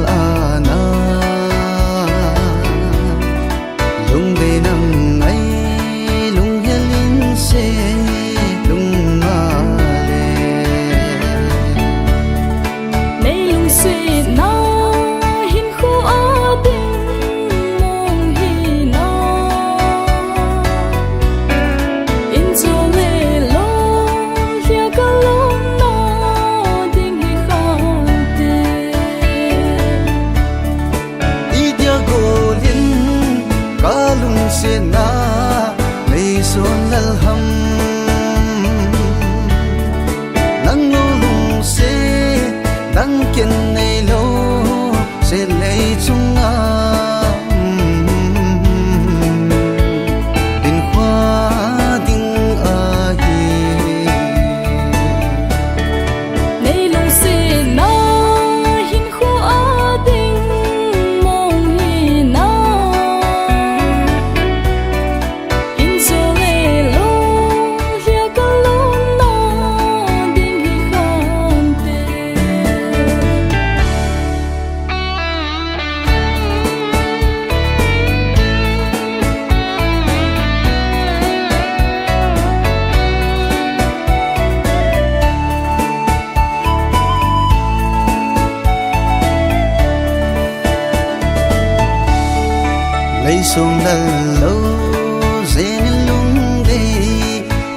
ana lung de nang ai lung helin se lung ma le nay lung se na hin khu a ding mong hi na in zo le lo hia ka lo na ding hi khan te i dia go lin ka lung se na nei son lal ham nang lo lung se nang ken nei lo se lei chung a bin khwa ding a hi nay lung se na hin khu a ding mong hi na in zo le lo hia ka lo na ding hi khan te lấy sông đal lâu dễ lung đi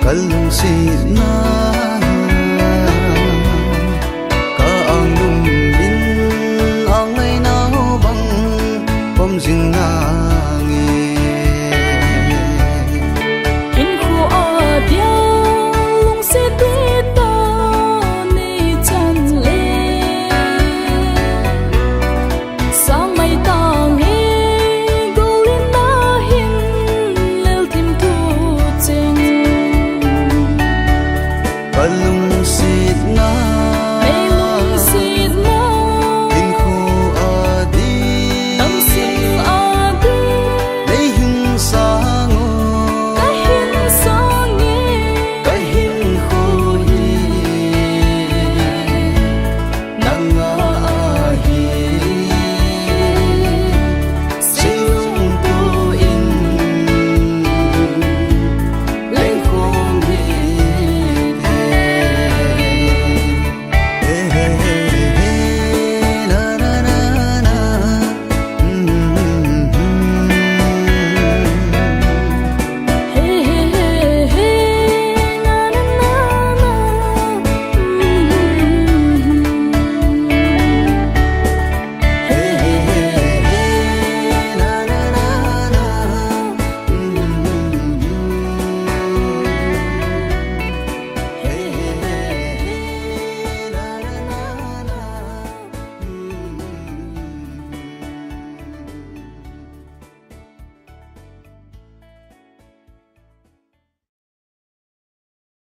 cần lung xì na